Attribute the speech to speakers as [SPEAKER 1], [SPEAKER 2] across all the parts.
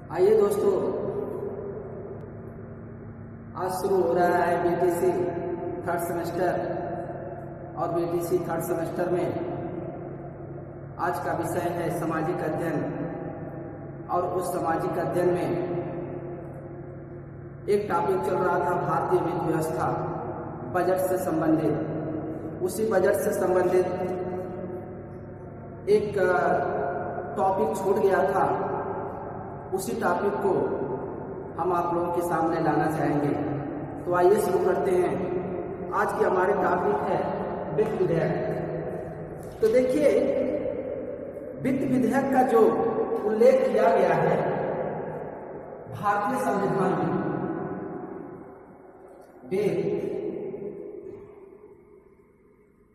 [SPEAKER 1] आइए दोस्तों, आज शुरू हो रहा है बीटीसी थर्ड सेमेस्टर और बीटीसी थर्ड सेमेस्टर में आज का विषय है सामाजिक अध्ययन। और उस सामाजिक अध्ययन में एक टॉपिक चल रहा था भारतीय वित्त व्यवस्था, बजट से संबंधित। उसी बजट से संबंधित एक टॉपिक छूट गया था, उसी टॉपिक को हम आप लोगों के सामने लाना चाहेंगे। तो आइए शुरू करते हैं। आज की हमारे टॉपिक है वित्त विधेयक। तो देखिए, वित्त विधेयक का जो उल्लेख किया गया है भारतीय संविधान में,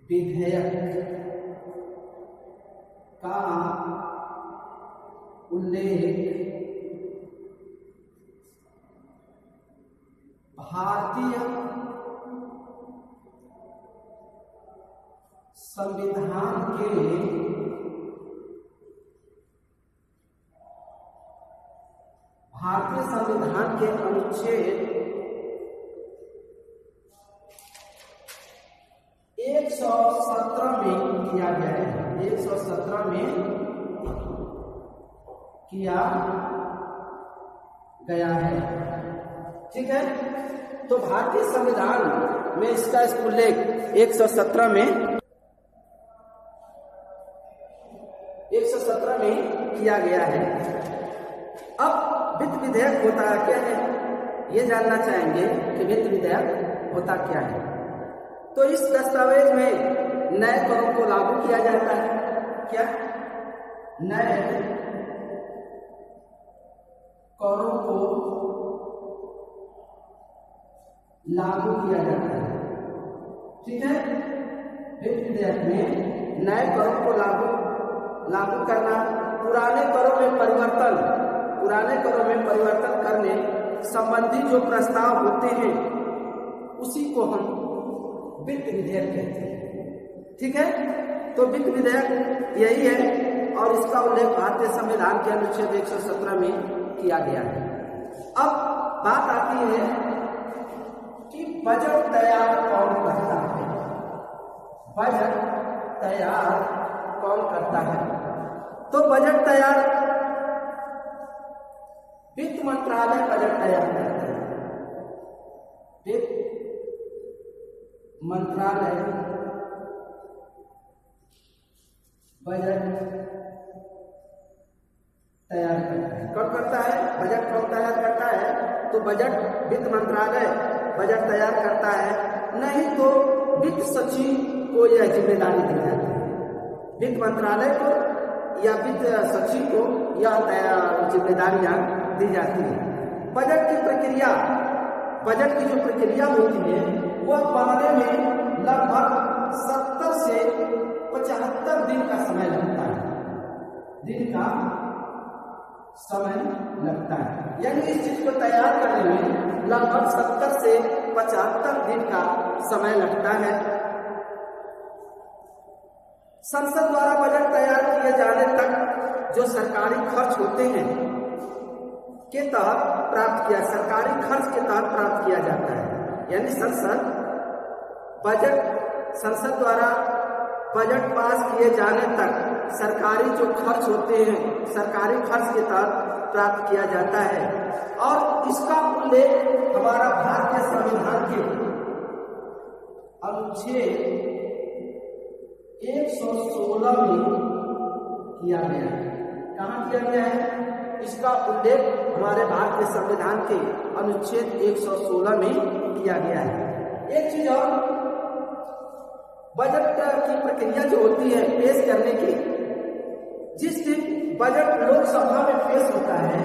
[SPEAKER 1] विधेयक का उल्लेख भारतीय संविधान के अनुच्छेद 117 में किया गया है। 117 में किया गया है। ठीक है, तो भारतीय संविधान में इसका उल्लेख 117 में किया गया है। अब वित्त विधेयक होता क्या है, ये जानना चाहेंगे कि वित्त विधेयक होता क्या है। तो इस दस्तावेज में नए करों को लागू किया जाता है। क्या नए करों को लागू किया जाता है। ठीक है, वित्त विधेयक में नए करों को लागू करना, पुराने करों में परिवर्तन करने संबंधी जो प्रस्ताव होते हैं उसी को हम वित्त विधेयक कहते हैं। ठीक है, तो वित्त विधेयक यही है और इसका उल्लेख भारतीय संविधान के अनुच्छेद 117 में किया गया है। अब बात आती है कि बजट तैयार कौन करता है। बजट तैयार कौन करता है? तो बजट तैयार वित्त मंत्रालय बजट तैयार करता है। वित्त मंत्रालय बजट तैयार करता है। कब करता है? बजट कब तैयार करता है? तो बजट वित्त मंत्रालय बजट तैयार करता है, नहीं तो वित्त सचिव को यह जिम्मेदारी दी जाती है। वित्त मंत्रालय को या वित्त सचिव को यह जिम्मेदारियां दी जाती है। बजट की जो प्रक्रिया होती है वह बनने में लगभग 70 से 75 दिन का समय लगता है। यानी इस चीज को तैयार करने में लगभग 70 से 75 दिन का समय लगता है। संसद द्वारा बजट तैयार किए जाने तक जो सरकारी खर्च होते हैं के तहत प्राप्त किया जाता है। यानी संसद द्वारा बजट पास किए जाने तक सरकारी जो खर्च होते हैं, सरकारी खर्च के तहत प्राप्त किया जाता है। और इसका उल्लेख हमारा भारतीय संविधान के अनुच्छेद 116 में किया गया है। कहाँ किया गया है? इसका उल्लेख हमारे भारतीय संविधान के अनुच्छेद 116 में किया गया है। एक चीज और, बजट की प्रक्रिया जो होती है पेश करने की, जिस दिन बजट लोकसभा में पेश होता है,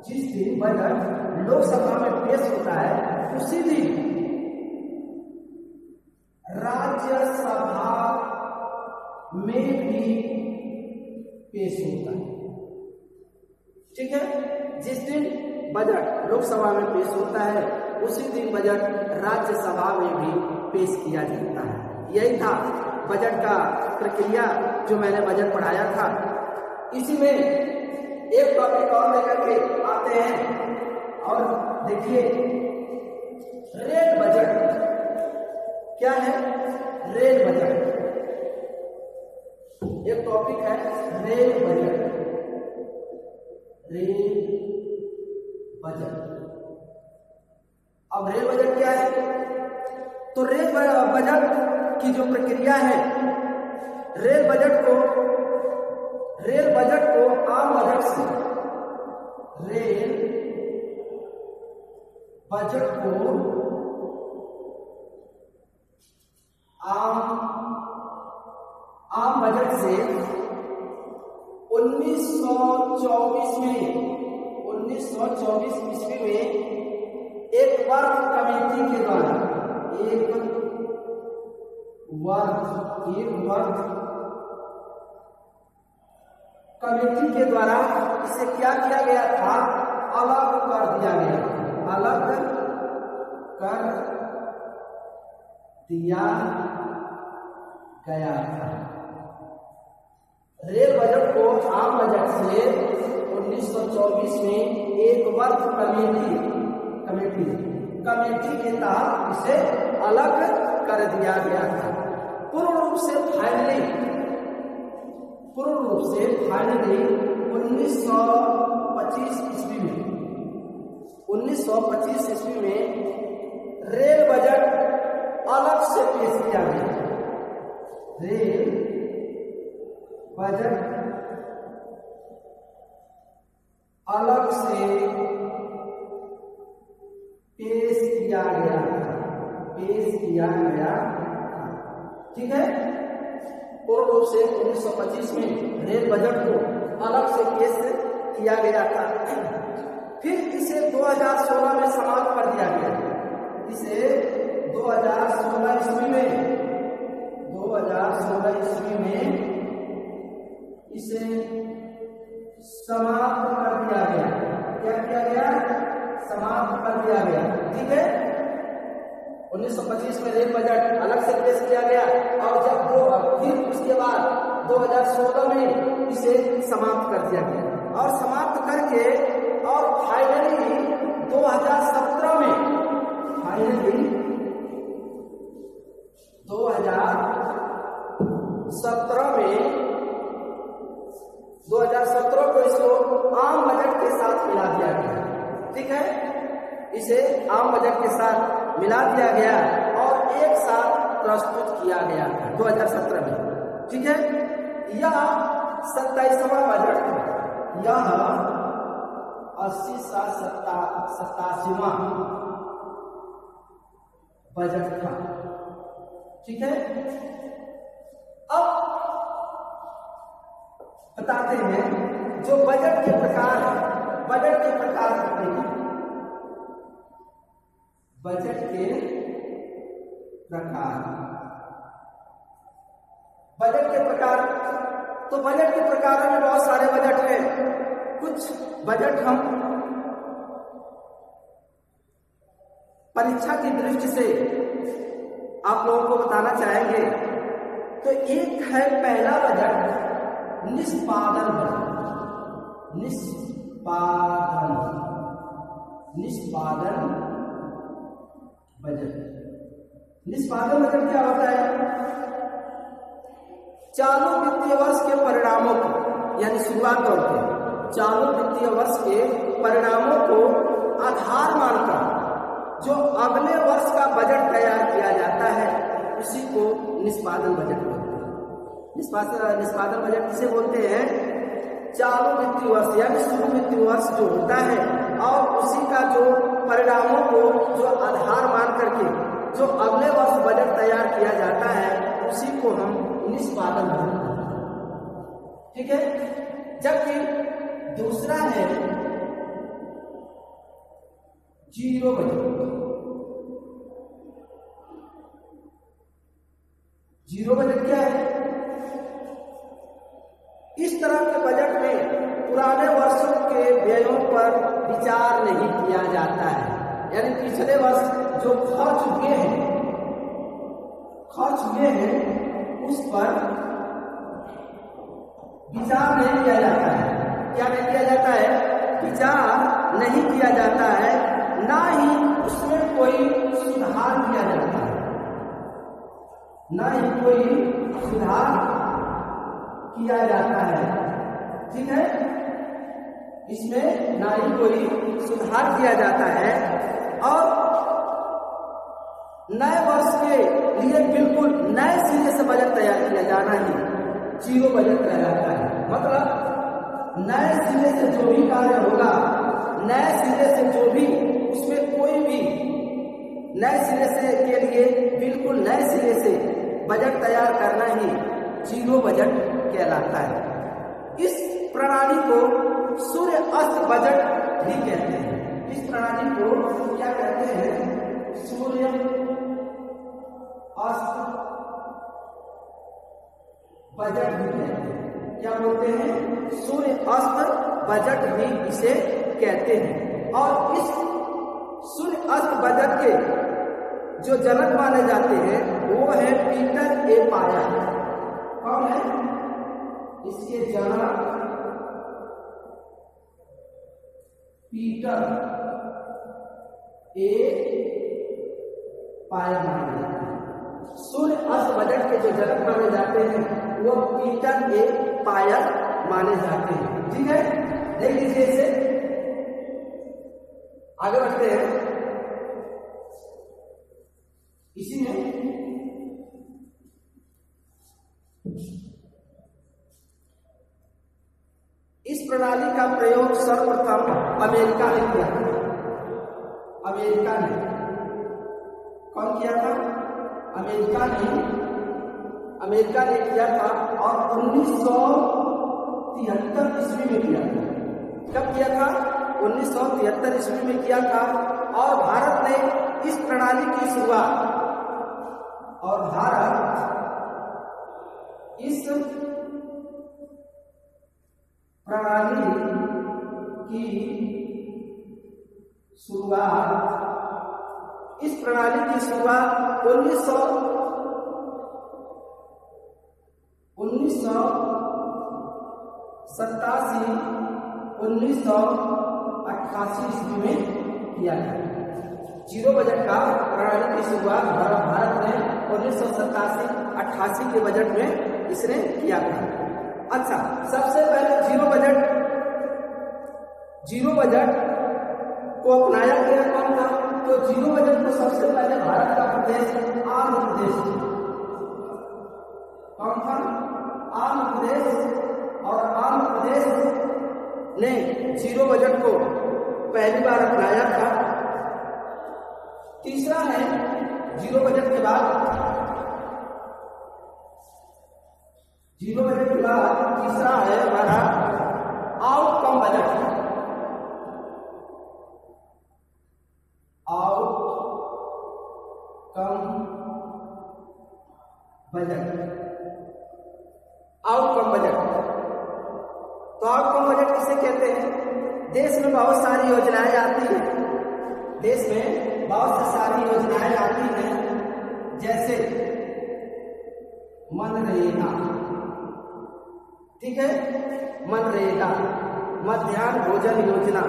[SPEAKER 1] जिस दिन बजट लोकसभा में पेश होता है उसी दिन राज्यसभा में भी पेश होता है। ठीक है, जिस दिन बजट लोकसभा में पेश होता है उसी दिन बजट राज्यसभा में भी पेश किया जाता है। यही था बजट का प्रक्रिया जो मैंने बजट पढ़ाया था। इसी में एक टॉपिक और लेकर के आते हैं और देखिए रेल बजट क्या है। रेल बजट एक टॉपिक है, रेल बजट। रेल बजट, अब रेल बजट क्या है? तो रेल बजट की जो प्रक्रिया है, रेल बजट को आम बजट से, रेल बजट को आम बजट से 1924 ईस्वी में एक वर्ग कमेटी के द्वारा, कमेटी के द्वारा इसे क्या किया गया था? अलग कर दिया गया था। रेल बजट को आम बजट से 1924 में एक वर्ग कमेटी के तहत इसे अलग कर दिया गया था। पूर्ण रूप से फाइनली 1925 ईस्वी में रेल बजट अलग से पेश किया गया। रेल बजट अलग से पेश किया गया ठीक है। पूर्ण रूप से 1925 में रेल बजट को अलग से पेश किया गया था। फिर इसे 2016 में समाप्त कर दिया गया। इसे 2016 ईस्वी में इसे समाप्त कर दिया गया। क्या किया गया? समाप्त कर दिया गया। ठीक है। 1925 में रेल बजट अलग से पेश किया गया और फिर उसके बाद 2016 में इसे समाप्त कर दिया गया और समाप्त करके और फाइनली 2017 को इसको आम बजट के साथ मिला दिया गया। ठीक है। इसे आम बजट के साथ मिला दिया गया और एक साथ प्रस्तुत किया गया 2017 में। ठीक है। यह 27वां बजट था। यह 87वां बजट था। ठीक है। अब बताते हैं जो बजट के प्रकार है। बजट के प्रकार कितने हैं? बजट के प्रकार तो बजट के प्रकारों में बहुत सारे बजट हैं। कुछ बजट हम परीक्षा की दृष्टि से आप लोगों को बताना चाहेंगे। तो एक है पहला बजट निष्पादन बजट। निष्पादन बजट क्या होता है? चालू वित्तीय वर्ष के परिणामों को, यानी शुरुआत तौर पर चालू वित्तीय वर्ष के परिणामों को आधार मानकर जो अगले वर्ष का बजट तैयार किया जाता है उसी को निष्पादन बजट बोलते हैं। निष्पादन बजट किसे बोलते हैं? चालू वित्तीय वर्ष यानी शुरू वित्तीय वर्ष जो होता है और उसी का जो परिणामों को जो आधार मान करके जो अगले वर्ष बजट तैयार किया जाता है उसी को हम निष्पादन बजट बोलते हैं। ठीक है। जबकि दूसरा है जीरो बजट। जीरो बजट क्या है? इस तरह के बजट में पुराने वर्षों के व्ययों ऊपर विचार नहीं किया जाता है। यानी पिछले वर्ष जो खर्च हुए हैं उस पर विचार नहीं किया जाता है। क्या नहीं किया जाता है? विचार नहीं किया जाता है, ना ही उसमें कोई सुधार किया जाता है, ना ही कोई सुधार किया जाता है। ठीक है, इसमें ना ही कोई सुधार किया जाता है और नए वर्ष के लिए बिल्कुल नए सिरे से बजट तैयार किया जाना ही जीरो बजट कहलाता है। मतलब नए सिरे से जो भी कार्य होगा, नए सिरे से जो भी उसमें कोई भी नए सिरे से के लिए बिल्कुल नए सिरे से बजट तैयार करना ही जीरो बजट कहलाता है। इस प्रणाली को सूर्य अस्त बजट भी कहते हैं। इस प्रणाली को क्या कहते हैं? सूर्य अस्त बजट भी कहते हैं। क्या बोलते हैं? सूर्य अस्त बजट भी इसे कहते हैं। और इस सूर्य अस्त बजट के जो जनक माने जाते हैं वो है पीटर ए पायर। कौन है इसके जनक? पीटर ए पायर माने जाते हैं। सूर्य अस्त बजट के जो जनक माने जाते हैं वो पीटर ए पायर माने जाते हैं। ठीक है, देख लीजिए इसे, आगे बढ़ते हैं। इसी में इस प्रणाली का प्रयोग सर्वप्रथम अमेरिका ने किया था। अमेरिका ने कौन किया था? अमेरिका ने किया था और 1973 ईस्वी में किया था। कब किया था? 1973 ईस्वी में किया था। और भारत ने इस प्रणाली की शुरुआत, और भारत इस प्रणाली की शुरुआत 1988 ईस्वी में किया गया। जीरो बजट का प्रणाली की शुरुआत भारत ने 1987-88 के बजट में इसने किया था। अच्छा, सबसे पहले जीरो बजट को अपनाया गया कौन था? तो जीरो बजट को सबसे पहले भारत का प्रदेश आंध्र प्रदेश, कौन था? आंध्र प्रदेश। और आंध्र प्रदेश ने जीरो बजट को पहली बार अपनाया था। तीसरा है जीरो बजट के बाद तीसरा है हमारा आउटकम बजट। आउटकम बजट तो आउटकम बजट किसे कहते हैं? देश में बहुत सारी योजनाएं आती हैं। देश में बहुत सारी योजनाएं आती हैं, जैसे मनरेगा, ठीक है, मनरेगा, मध्याह्न भोजन योजना,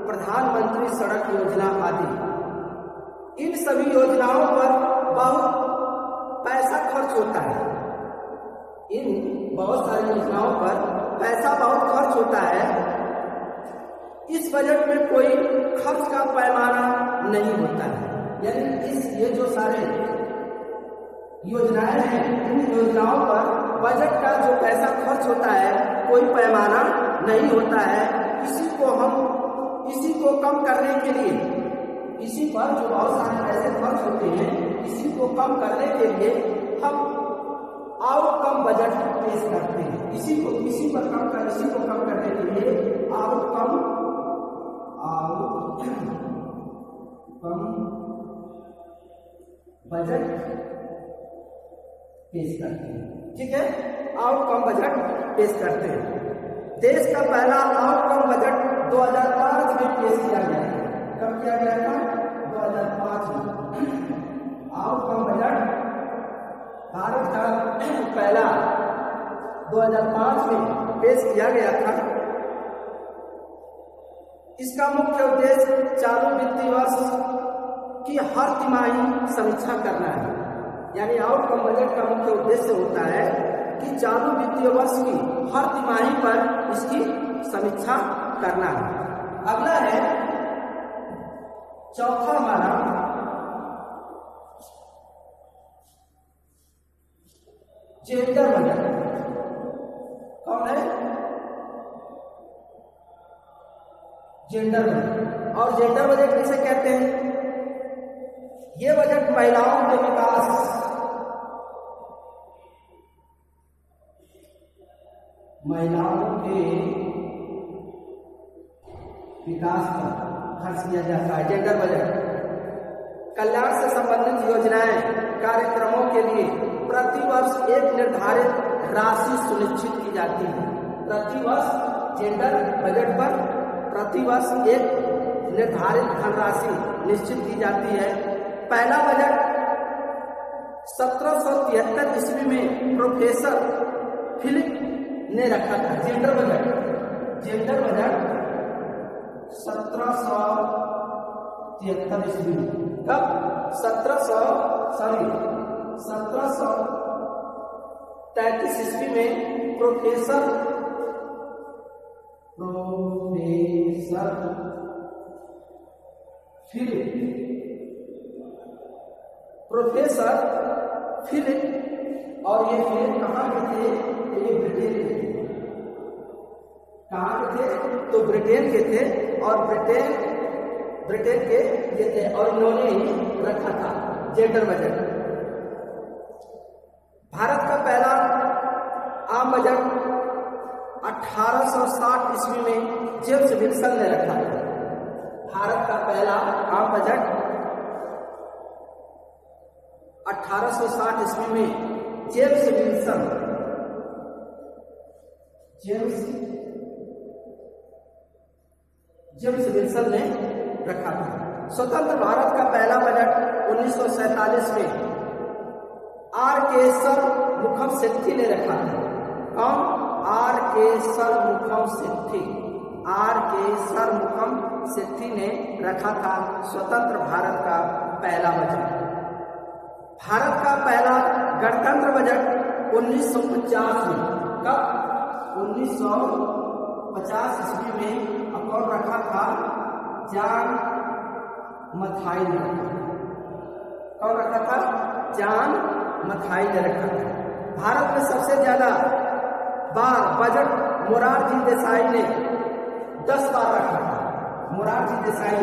[SPEAKER 1] प्रधानमंत्री सड़क योजना आदि। इन सभी योजनाओं पर बहुत पैसा खर्च होता है। इन बहुत सारी योजनाओं पर पैसा बहुत खर्च होता है। इस बजट में कोई खर्च का पैमाना नहीं होता है। यानी ये जो सारे योजनाएं हैं, इन योजनाओं पर बजट का जो पैसा खर्च होता है कोई पैमाना नहीं होता है। इसी को कम करने के लिए, इसी पर जो बहुत सारे पैसे खर्च होते हैं, इसी को कम करने के लिए हम आउटकम बजट पेश करते हैं। इसी को कम करने के लिए आउटकम बजट पेश करते हैं। ठीक है, आउटकम बजट पेश करते हैं। देश का पहला आउटकम बजट 2005 में पेश किया गया था। कब किया गया था? 2005 में। आउटकम बजट भारत का पहला 2005 में पेश किया गया था। इसका मुख्य उद्देश्य चालू वित्तीय वर्ष की हर तिमाही समीक्षा करना है। यानी आउटकम बजट का मुख्य उद्देश्य होता है कि चालू वित्तीय वर्ष की हर तिमाही पर इसकी समीक्षा करना है। अगला है चौथा हमारा जेंडर बजट। कौन है? Gender budget. और जेंडर बजट किसे कहते हैं? ये बजट महिलाओं के विकास, महिलाओं के विकास पर खर्च किया जाता है। जेंडर बजट कल्याण से संबंधित योजनाएं, कार्यक्रमों के लिए प्रतिवर्ष एक निर्धारित राशि सुनिश्चित की जाती है। प्रतिवर्ष जेंडर बजट पर प्रतिवर्ष एक निर्धारित धनराशि निश्चित की जाती है। पहला बजट 1773 ईस्वी में प्रोफेसर फिलिप ने रखा था। जेंडर बजट 1773 ईस्वी में। कब? 1733 ईस्वी में प्रोफेसर फिलिप, और ये फिलिप कहाँ के थे? ये ब्रिटेन के थे। कहाँ के थे? तो ब्रिटेन के थे। और ब्रिटेन के ये थे और इन्होंने ही रखा था जेंडर बजट। भारत का पहला आम बजट 1860 ईस्वी में जेम्स विल्सन ने रखा था। भारत का पहला आम बजट 1860 ईस्वी में जेम्स विल्सन ने रखा था। स्वतंत्र भारत का पहला बजट 1947 में आर के सरमुखम सेठी ने रखा था। कौन? आर के सरमुखम सेठी ने रखा था स्वतंत्र भारत का पहला बजट। भारत का पहला गणतंत्र बजट 1950 में। कब? 1950 ईस्वी में। कौन रखा था? जॉन मथाई ने। कौन रखा था? जॉन मथाई ने रखा था। भारत में सबसे ज्यादा बार बजट मोरारजी देसाई ने 10 बार रखा था। मोरारजी देसाई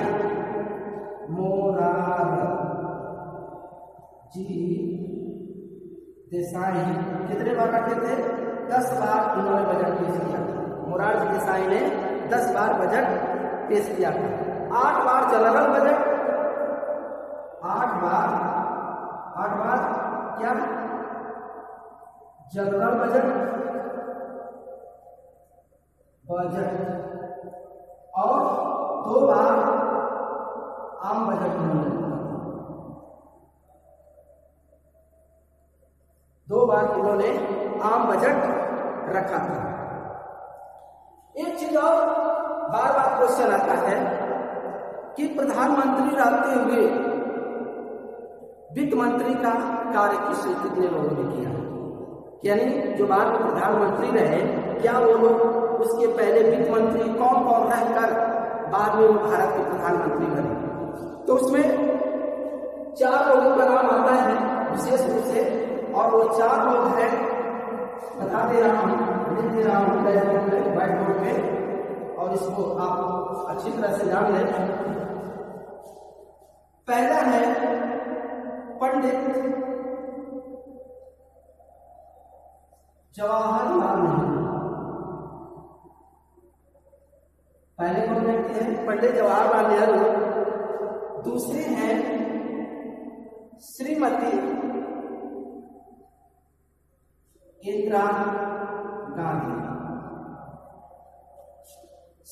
[SPEAKER 1] कितने बार रखे थे? 10 बार इन्होंने बजट पेश किया था। मोरारजी देसाई ने 10 बार बजट पेश किया था। 8 बार जनरल बजट, 8 बार क्या? जनरल बजट और 2 बार आम बजट इन्होंने 2 बार इन्होंने आम बजट रखा था। एक चीज और बार बार क्वेश्चन आता है कि प्रधानमंत्री रहते हुए वित्त मंत्री का कार्य कितने लोगों ने किया? यानी जो बाद में प्रधानमंत्री रहे, क्या वो लोग उसके पहले वित्त मंत्री कौन कौन रहकर बाद में वो भारत के प्रधानमंत्री बने? तो उसमें 4 लोगों का नाम आता है विशेष रूप से, और वो 4 लोग हैं, बता दे रहा हूँ, लिख दे रहा हूँ व्हाइट बोर्ड पे, और इसको आप अच्छी तरह से जान लें। पहला है पंडित जवाहरलाल नेहरू। पहले कौन व्यक्ति है? पंडित जवाहरलाल नेहरू। दूसरे हैं श्रीमती इंदिरा गांधी।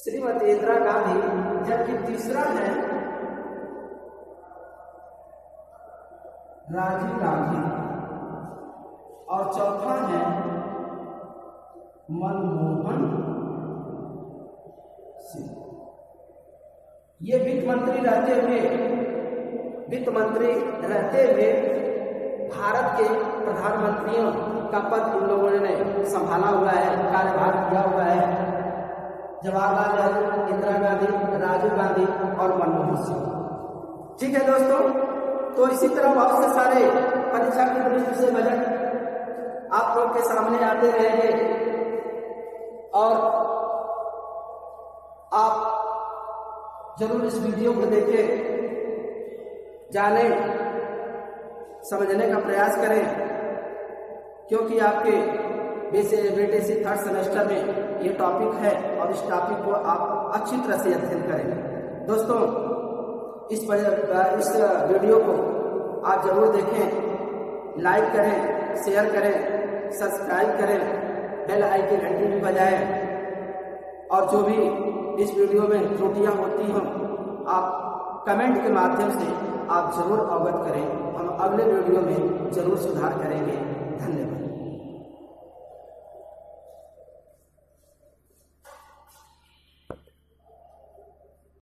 [SPEAKER 1] श्रीमती इंदिरा गांधी, जबकि तीसरा है राजीव गांधी और चौथा है मनमोहन सिंह। ये वित्त मंत्री रहते हुए भारत के प्रधानमंत्रियों का पद उन लोगों ने संभाला हुआ है, कार्यभार किया हुआ है। जवाहरलाल नेहरू, इंदिरा गांधी, राजीव गांधी और मनमोहन सिंह। ठीक है दोस्तों, तो इसी तरह बहुत से सारे परीक्षा की दृष्टि से बजट आप लोग के सामने आते रहेंगे और आप जरूर इस वीडियो को देखें, जाने समझने का प्रयास करें, क्योंकि आपके बीटीसी थर्ड सेमेस्टर में ये टॉपिक है और इस टॉपिक को आप अच्छी तरह से अध्ययन करें। दोस्तों, इस वीडियो को आप जरूर देखें, लाइक करें, शेयर करें, सब्सक्राइब करें, बेल आइकन की घंटी भी बजाएं और जो भी इस वीडियो में त्रुटियां होती हों आप कमेंट के माध्यम से आप जरूर अवगत करें। हम अगले वीडियो में जरूर सुधार करेंगे। धन्यवाद।